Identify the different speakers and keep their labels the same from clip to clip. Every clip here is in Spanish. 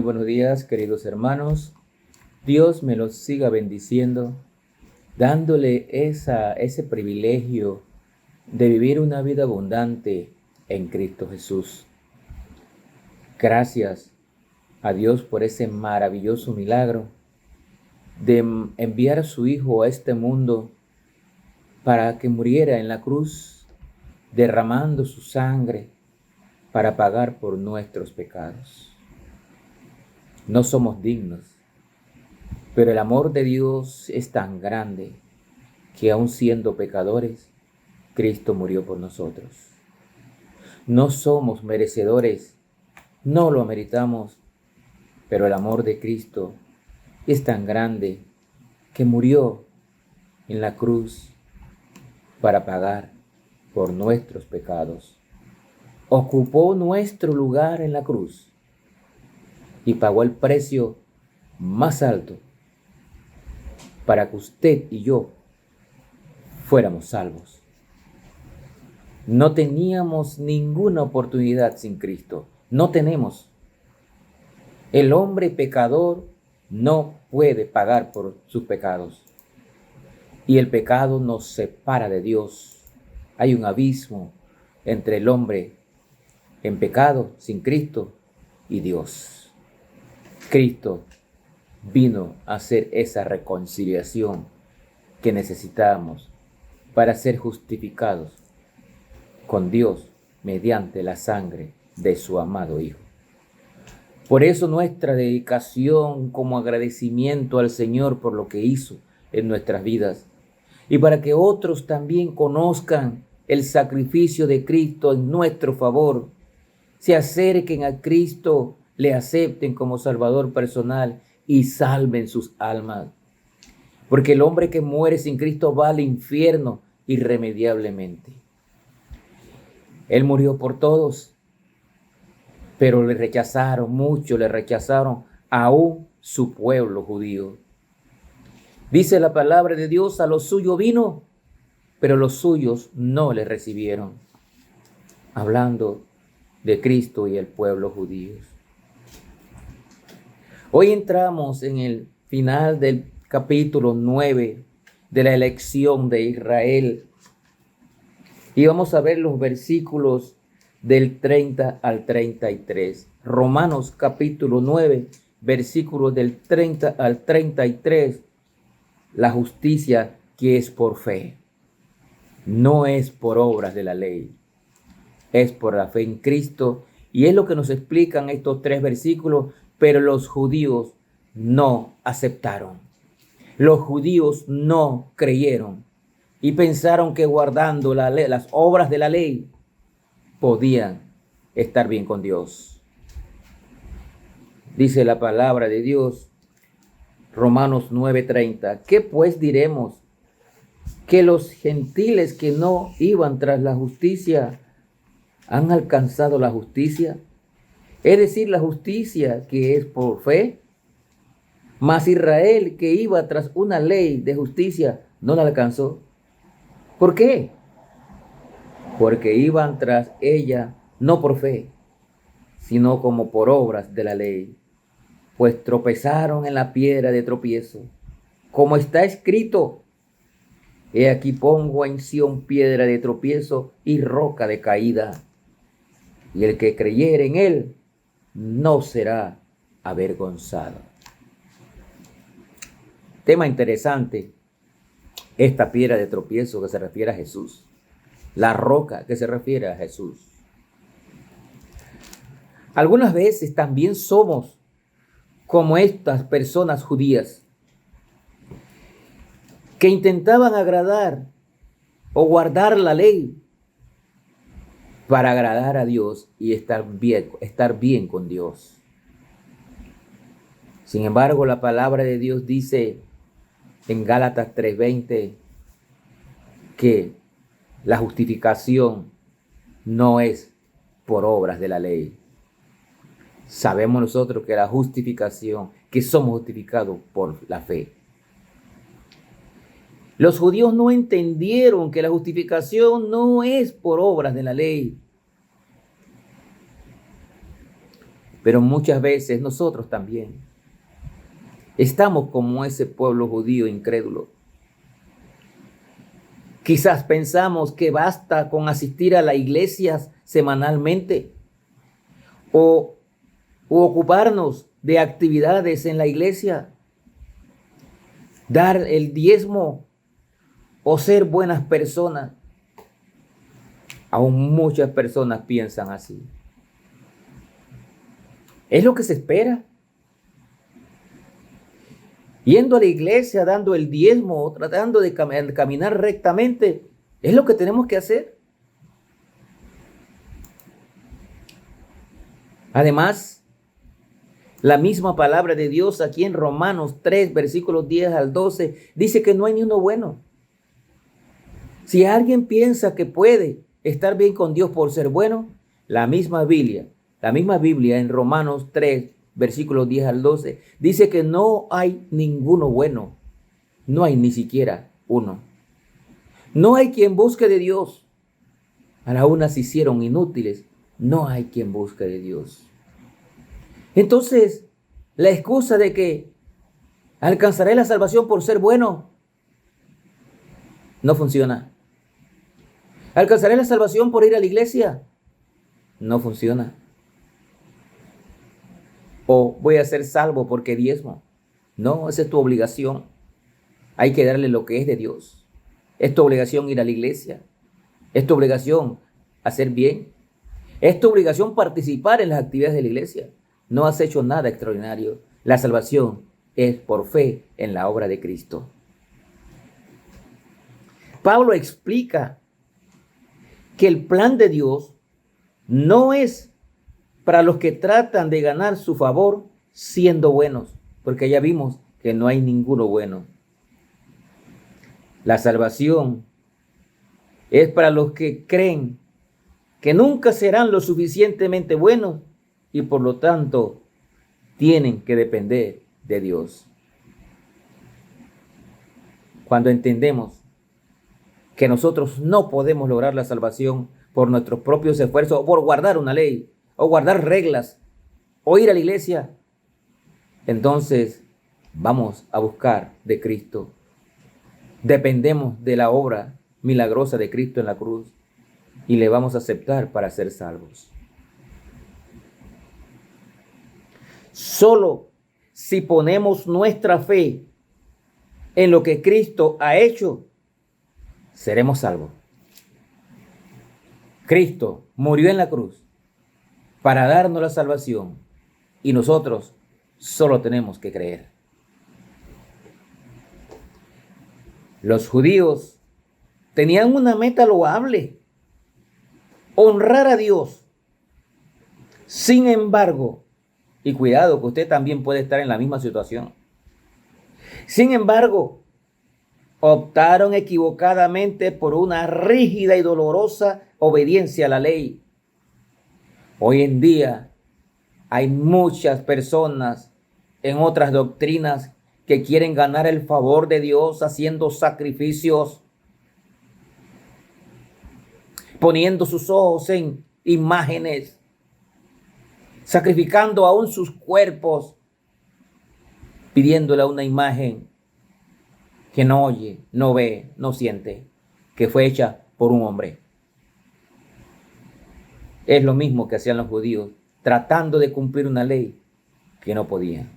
Speaker 1: buenos días, queridos hermanos. Dios me los siga bendiciendo, dándole ese privilegio de vivir una vida abundante en Cristo Jesús. Gracias a Dios por ese maravilloso milagro de enviar a su Hijo a este mundo para que muriera en la cruz, derramando su sangre para pagar por nuestros pecados. No somos dignos, pero el amor de Dios es tan grande que aun siendo pecadores, Cristo murió por nosotros. No somos merecedores, no lo meritamos, pero el amor de Cristo es tan grande que murió en la cruz para pagar por nuestros pecados. Ocupó nuestro lugar en la cruz y pagó el precio más alto para que usted y yo fuéramos salvos. No teníamos ninguna oportunidad sin Cristo. No tenemos. El hombre pecador no puede pagar por sus pecados. Y el pecado nos separa de Dios. Hay un abismo entre el hombre en pecado sin Cristo y Dios. Cristo vino a hacer esa reconciliación que necesitamos para ser justificados con Dios mediante la sangre de su amado Hijo. Por eso nuestra dedicación como agradecimiento al Señor por lo que hizo en nuestras vidas y para que otros también conozcan el sacrificio de Cristo en nuestro favor, se acerquen a Cristo, le acepten como Salvador personal y salven sus almas. Porque el hombre que muere sin Cristo va al infierno irremediablemente. Él murió por todos, pero le rechazaron, muchos le rechazaron, aún su pueblo judío. Dice la palabra de Dios, a los suyos vino, pero los suyos no le recibieron. Hablando de Cristo y el pueblo judío. Hoy entramos en el final del capítulo 9 de la elección de Israel. Y vamos a ver los versículos del 30 al 33. Romanos capítulo 9, versículos del 30 al 33. La justicia que es por fe. No es por obras de la ley. Es por la fe en Cristo. Y es lo que nos explican estos tres versículos. Pero los judíos no aceptaron. Los judíos no creyeron. Y pensaron que guardando la ley, las obras de la ley, podían estar bien con Dios. Dice la palabra de Dios, Romanos 9:30. ¿Qué pues diremos? ¿Que los gentiles que no iban tras la justicia han alcanzado la justicia? Es decir, la justicia que es por fe. Mas Israel, que iba tras una ley de justicia, no la alcanzó. ¿Por qué? Porque iban tras ella no por fe, sino como por obras de la ley. Pues tropezaron en la piedra de tropiezo. Como está escrito, he aquí pongo en Sión piedra de tropiezo y roca de caída. Y el que creyere en él, no será avergonzado. Tema interesante, esta piedra de tropiezo que se refiere a Jesús, la roca que se refiere a Jesús. Algunas veces también somos como estas personas judías que intentaban agradar o guardar la ley para agradar a Dios y estar bien con Dios. Sin embargo, la palabra de Dios dice en Gálatas 3:20 que la justificación no es por obras de la ley. Sabemos nosotros que la justificación, que somos justificados por la fe. Los judíos no entendieron que la justificación no es por obras de la ley. Pero muchas veces nosotros también estamos como ese pueblo judío incrédulo. Quizás pensamos que basta con asistir a la iglesia semanalmente o ocuparnos de actividades en la iglesia, dar el diezmo o ser buenas personas. Aún muchas personas piensan así. Es lo que se espera. Yendo a la iglesia, dando el diezmo, tratando de caminar rectamente, es lo que tenemos que hacer. Además, la misma palabra de Dios aquí en Romanos 3, versículos 10 al 12, dice que no hay ni uno bueno. Si alguien piensa que puede estar bien con Dios por ser bueno, la misma Biblia en Romanos 3, versículos 10 al 12, dice que no hay ninguno bueno. No hay ni siquiera uno. No hay quien busque de Dios. A la una se hicieron inútiles. No hay quien busque de Dios. Entonces, la excusa de que alcanzaré la salvación por ser bueno no funciona. ¿Alcanzaré la salvación por ir a la iglesia? No funciona. O voy a ser salvo porque diezmo. No, esa es tu obligación. Hay que darle lo que es de Dios. Es tu obligación ir a la iglesia. Es tu obligación hacer bien. Es tu obligación participar en las actividades de la iglesia. No has hecho nada extraordinario. La salvación es por fe en la obra de Cristo. Pablo explica que el plan de Dios no es para los que tratan de ganar su favor siendo buenos, porque ya vimos que no hay ninguno bueno. La salvación es para los que creen que nunca serán lo suficientemente buenos y por lo tanto tienen que depender de Dios. Cuando entendemos que nosotros no podemos lograr la salvación por nuestros propios esfuerzos o por guardar una ley o guardar reglas o ir a la iglesia, entonces vamos a buscar de Cristo. Dependemos de la obra milagrosa de Cristo en la cruz y le vamos a aceptar para ser salvos. Solo si ponemos nuestra fe en lo que Cristo ha hecho, seremos salvos. Cristo murió en la cruz para darnos la salvación y nosotros solo tenemos que creer. Los judíos tenían una meta loable: honrar a Dios. Sin embargo, y cuidado que usted también puede estar en la misma situación. Sin embargo, optaron equivocadamente por una rígida y dolorosa obediencia a la ley. Hoy en día hay muchas personas en otras doctrinas que quieren ganar el favor de Dios haciendo sacrificios, poniendo sus ojos en imágenes, sacrificando aún sus cuerpos, pidiéndole a una imagen que no oye, no ve, no siente, que fue hecha por un hombre. Es lo mismo que hacían los judíos, tratando de cumplir una ley que no podían.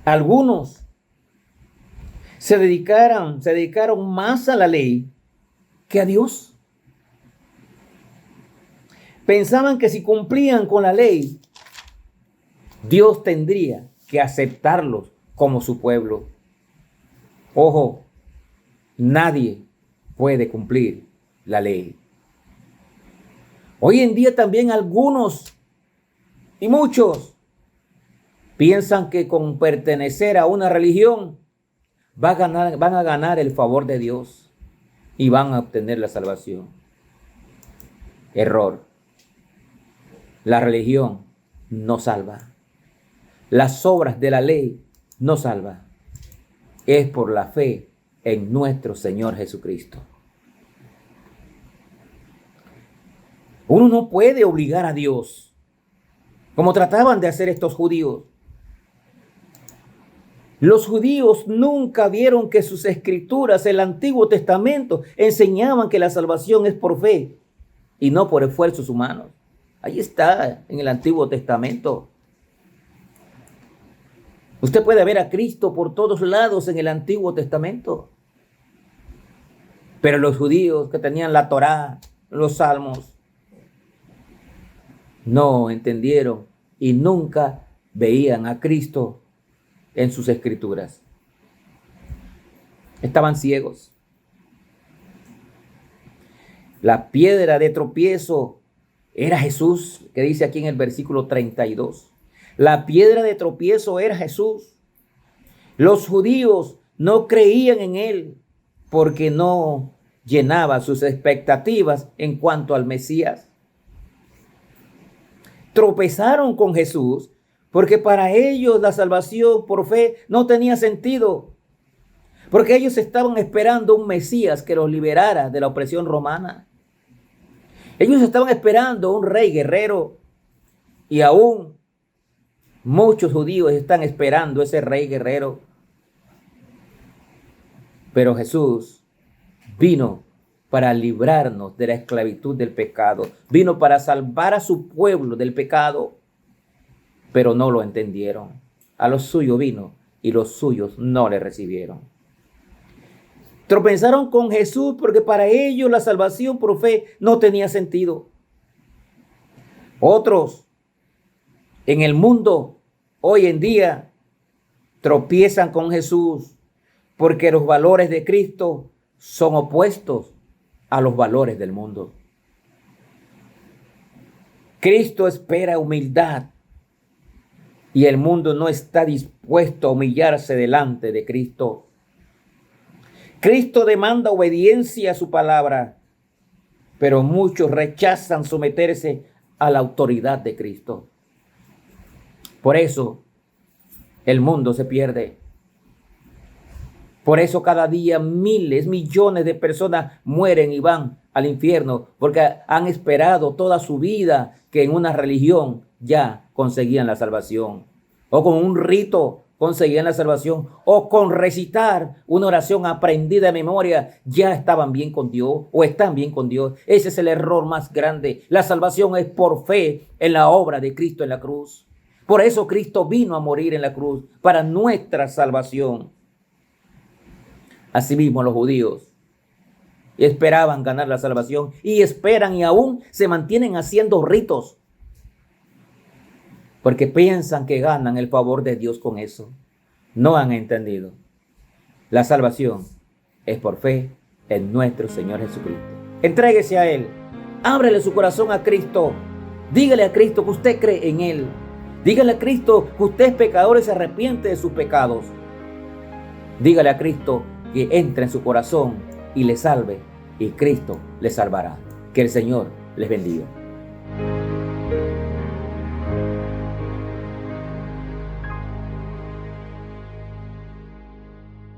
Speaker 1: Algunos se dedicaron más a la ley que a Dios. Pensaban que si cumplían con la ley, Dios tendría que aceptarlos como su pueblo. Ojo, nadie puede cumplir la ley. Hoy en día también algunos y muchos piensan que con pertenecer a una religión van a ganar el favor de Dios y van a obtener la salvación. Error. La religión no salva. Las obras de la ley no salvan. Es por la fe en nuestro Señor Jesucristo. Uno no puede obligar a Dios, como trataban de hacer estos judíos. Los judíos nunca vieron que sus escrituras, el Antiguo Testamento, enseñaban que la salvación es por fe y no por esfuerzos humanos. Ahí está en el Antiguo Testamento. Usted puede ver a Cristo por todos lados en el Antiguo Testamento. Pero los judíos que tenían la Torá, los Salmos, no entendieron y nunca veían a Cristo en sus escrituras. Estaban ciegos. La piedra de tropiezo era Jesús, que dice aquí en el versículo 32. La piedra de tropiezo era Jesús. Los judíos no creían en él porque no llenaba sus expectativas en cuanto al Mesías. Tropezaron con Jesús porque para ellos la salvación por fe no tenía sentido, porque ellos estaban esperando un Mesías que los liberara de la opresión romana. Ellos estaban esperando un rey guerrero y aún muchos judíos están esperando ese rey guerrero. Pero Jesús vino para librarnos de la esclavitud del pecado. Vino para salvar a su pueblo del pecado, pero no lo entendieron. A los suyos vino y los suyos no le recibieron. Tropezaron con Jesús porque para ellos la salvación por fe no tenía sentido. Otros en el mundo hoy en día tropiezan con Jesús porque los valores de Cristo son opuestos a los valores del mundo. Cristo espera humildad y el mundo no está dispuesto a humillarse delante de Cristo. Cristo demanda obediencia a su palabra, pero muchos rechazan someterse a la autoridad de Cristo. Por eso el mundo se pierde. Por eso cada día miles, millones de personas mueren y van al infierno, porque han esperado toda su vida que en una religión ya conseguían la salvación, o con un rito conseguían la salvación, o con recitar una oración aprendida de memoria ya estaban bien con Dios o están bien con Dios. Ese es el error más grande. La salvación es por fe en la obra de Cristo en la cruz. Por eso Cristo vino a morir en la cruz para nuestra salvación. Asimismo los judíos esperaban ganar la salvación y esperan y aún se mantienen haciendo ritos porque piensan que ganan el favor de Dios con eso. No han entendido. La salvación es por fe en nuestro Señor Jesucristo. Entréguese a Él. Ábrele su corazón a Cristo. Dígale a Cristo que usted cree en Él. Dígale a Cristo que usted es pecador y se arrepiente de sus pecados. Dígale a Cristo que entre en su corazón y le salve, y Cristo le salvará. Que el Señor les bendiga.